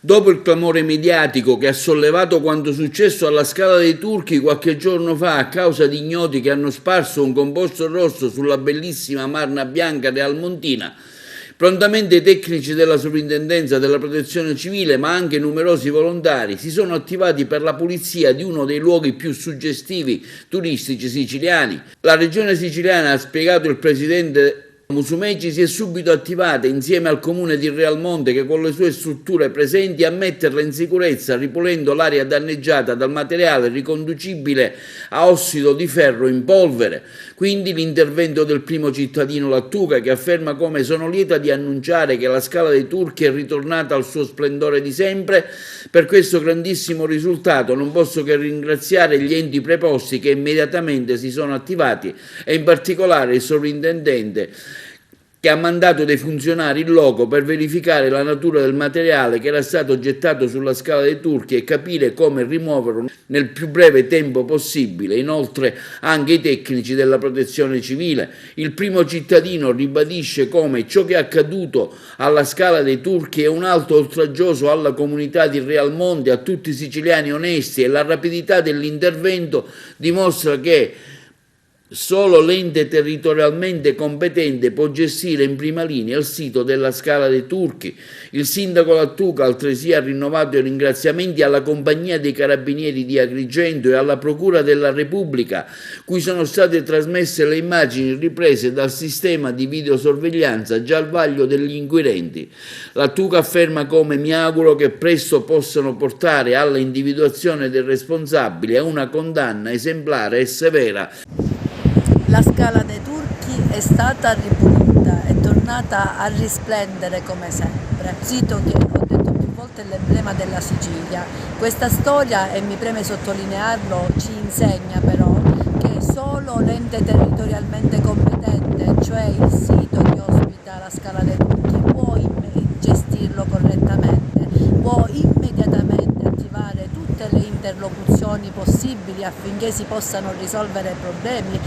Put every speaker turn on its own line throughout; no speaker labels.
Dopo il clamore mediatico che ha sollevato quanto successo alla Scala dei Turchi qualche giorno fa a causa di ignoti che hanno sparso un composto rosso sulla bellissima Marna Bianca di Almontina, prontamente i tecnici della Soprintendenza della Protezione Civile, ma anche numerosi volontari, si sono attivati per la pulizia di uno dei luoghi più suggestivi turistici siciliani. La regione siciliana, ha spiegato il presidente Musumeci, si è subito attivata insieme al comune di Realmonte, che con le sue strutture presenti, a metterla in sicurezza, ripulendo l'area danneggiata dal materiale riconducibile a ossido di ferro in polvere. Quindi l'intervento del primo cittadino Lattuca, che afferma come: sono lieta di annunciare che la Scala dei Turchi è ritornata al suo splendore di sempre. Per questo grandissimo risultato non posso che ringraziare gli enti preposti che immediatamente si sono attivati e in particolare il sovrintendente, che ha mandato dei funzionari in loco per verificare la natura del materiale che era stato gettato sulla Scala dei Turchi e capire come rimuoverlo nel più breve tempo possibile. Inoltre anche i tecnici della Protezione Civile. Il primo cittadino ribadisce come ciò che è accaduto alla Scala dei Turchi è un atto oltraggioso alla comunità di Realmonte, a tutti i siciliani onesti, e la rapidità dell'intervento dimostra che solo l'ente territorialmente competente può gestire in prima linea il sito della Scala dei Turchi. Il sindaco Lattuca altresì ha rinnovato i ringraziamenti alla compagnia dei carabinieri di Agrigento e alla Procura della Repubblica, cui sono state trasmesse le immagini riprese dal sistema di videosorveglianza già al vaglio degli inquirenti. Lattuca afferma come: mi auguro che presto possano portare alla individuazione del responsabile e a una condanna esemplare e severa.
La Scala dei Turchi è stata ripulita, è tornata a risplendere come sempre. Sito che, ho detto più volte, è l'emblema della Sicilia. Questa storia, e mi preme sottolinearlo, ci insegna però che solo l'ente territorialmente competente, cioè il sito che ospita la Scala dei Turchi, può gestirlo correttamente, può immediatamente attivare tutte le interlocuzioni possibili affinché si possano risolvere problemi.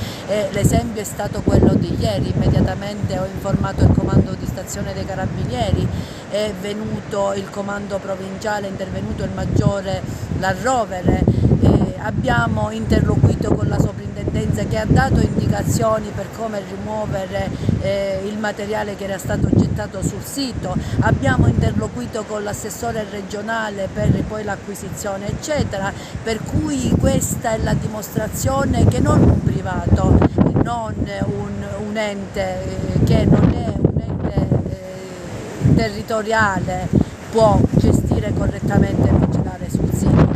L'esempio è stato quello di ieri. Immediatamente ho informato il comando di stazione dei Carabinieri, è venuto il comando provinciale, è intervenuto il maggiore Larrovere, abbiamo interloquito con la soprintendenza che ha dato indicazioni per come rimuovere il materiale che era stato gettato sul sito, abbiamo interloquito con l'assessore regionale per poi l'acquisizione eccetera, per cui questa è la dimostrazione che non un privato, non un ente che non è un ente territoriale può gestire correttamente e vigilare sul sito.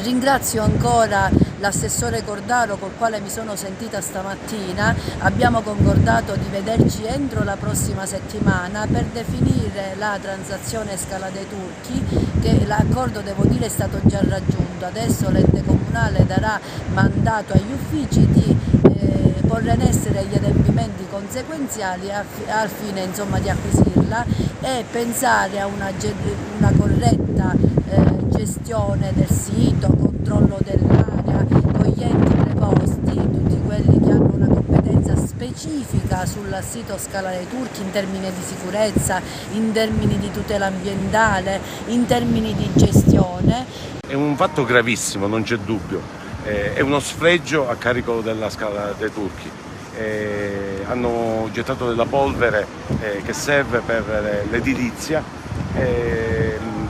Ringrazio ancora l'assessore Cordaro, col quale mi sono sentita stamattina. Abbiamo concordato di vederci entro la prossima settimana per definire la transazione Scala dei Turchi, che l'accordo, devo dire, è stato già raggiunto. Adesso l'ente comunale darà mandato agli uffici di porre in essere gli adempimenti conseguenziali al fine, insomma, di acquisirla e pensare a una corretta gestione del sito, controllo dell'area, con gli enti preposti, tutti quelli che hanno una competenza specifica sul sito Scala dei Turchi in termini di sicurezza, in termini di tutela ambientale, in termini di gestione.
È un fatto gravissimo, non c'è dubbio, è uno sfregio a carico della Scala dei Turchi. Hanno gettato della polvere che serve per l'edilizia.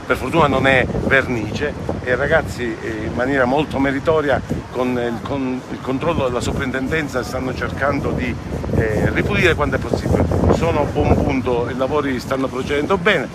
Per fortuna non è vernice e i ragazzi in maniera molto meritoria con il controllo della soprintendenza stanno cercando di ripulire quanto è possibile. Sono a buon punto, i lavori stanno procedendo bene,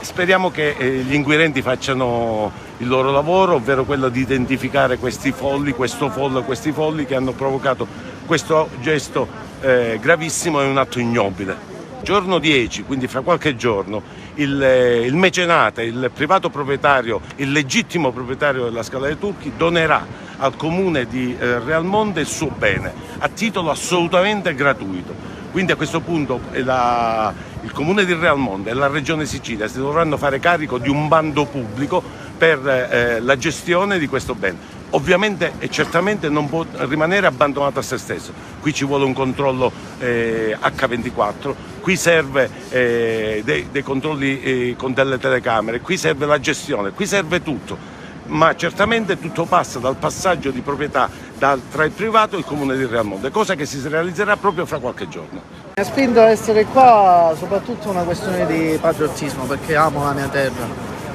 speriamo che gli inquirenti facciano il loro lavoro, ovvero quello di identificare questi folli che hanno provocato questo gesto gravissimo e un atto ignobile. Giorno 10, quindi fra qualche giorno, il mecenate, il privato proprietario, il legittimo proprietario della Scala dei Turchi donerà al comune di Realmonte il suo bene a titolo assolutamente gratuito. Quindi a questo punto il comune di Realmonte e la regione Sicilia si dovranno fare carico di un bando pubblico per la gestione di questo bene. Ovviamente e certamente non può rimanere abbandonato a se stesso, qui ci vuole un controllo H24, qui serve dei controlli con delle telecamere, qui serve la gestione, qui serve tutto, ma certamente tutto passa dal passaggio di proprietà tra il privato e il comune di Realmonte, cosa che si realizzerà proprio fra qualche giorno.
Mi ha spinto a essere qua soprattutto una questione di patriottismo, perché amo la mia terra,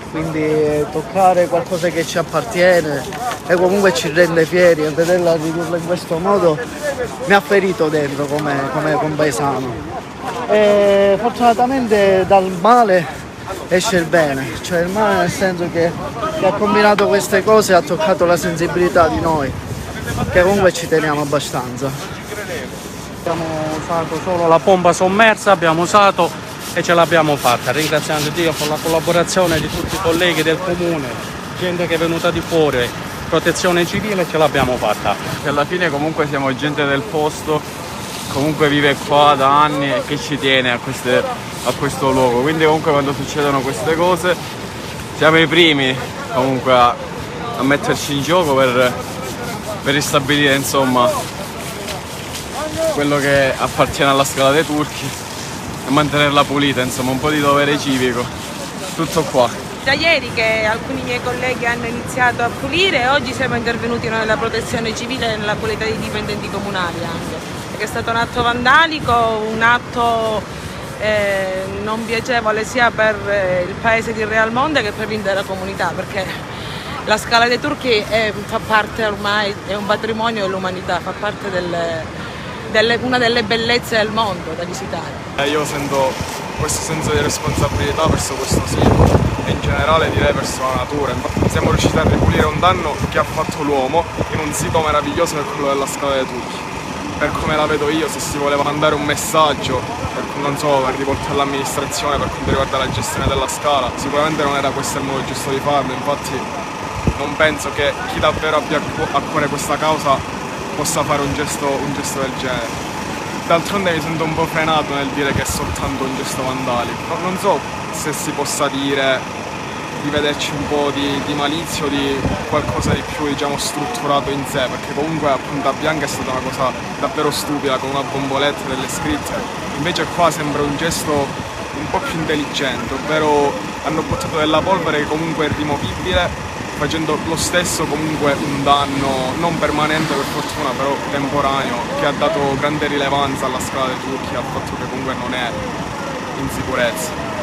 quindi toccare qualcosa che ci appartiene e comunque ci rende fieri, e vederla ridurla in questo modo mi ha ferito dentro come compaesano. E fortunatamente dal male esce il bene, cioè il male nel senso che chi ha combinato queste cose ha toccato la sensibilità di noi, che comunque ci teniamo abbastanza.
Abbiamo usato solo la pompa sommersa, abbiamo usato e ce l'abbiamo fatta, ringraziando Dio con la collaborazione di tutti i colleghi del comune, gente che è venuta di fuori, protezione civile, ce l'abbiamo fatta.
Che alla fine comunque siamo gente del posto, comunque vive qua da anni e che ci tiene a questo luogo, quindi comunque quando succedono queste cose siamo i primi comunque a metterci in gioco per ristabilire insomma quello che appartiene alla Scala dei Turchi e mantenerla pulita, insomma un po' di dovere civico, tutto qua.
Da ieri che alcuni miei colleghi hanno iniziato a pulire e oggi siamo intervenuti noi nella protezione civile e nella qualità di dipendenti comunali anche, perché è stato un atto vandalico, un atto non piacevole sia per il paese di Realmonte che per l'intera comunità, perché la Scala dei Turchi fa parte ormai, è un patrimonio dell'umanità, fa parte una delle bellezze del mondo da visitare.
Io sento questo senso di responsabilità verso questo sito e in generale direi verso la natura. Infatti siamo riusciti a ripulire un danno che ha fatto l'uomo in un sito meraviglioso che è quello della Scala dei Turchi. Per come la vedo io, se si voleva mandare un messaggio, non so, per rivolto all'amministrazione per quanto riguarda la gestione della scala, sicuramente non era questo il modo giusto di farlo, infatti non penso che chi davvero abbia a cuore questa causa possa fare un gesto del genere. D'altronde mi sento un po' frenato nel dire che è soltanto un gesto vandalico. Non so se si possa dire di vederci un po' di malizia o di qualcosa di più, diciamo, strutturato in sé, perché comunque a Punta Bianca è stata una cosa davvero stupida con una bomboletta delle scritte. Invece qua sembra un gesto un po' più intelligente, ovvero hanno buttato della polvere che comunque è rimovibile, facendo lo stesso comunque un danno non permanente per fortuna, però temporaneo, che ha dato grande rilevanza alla Scala dei Turchi, al fatto che comunque non è in sicurezza.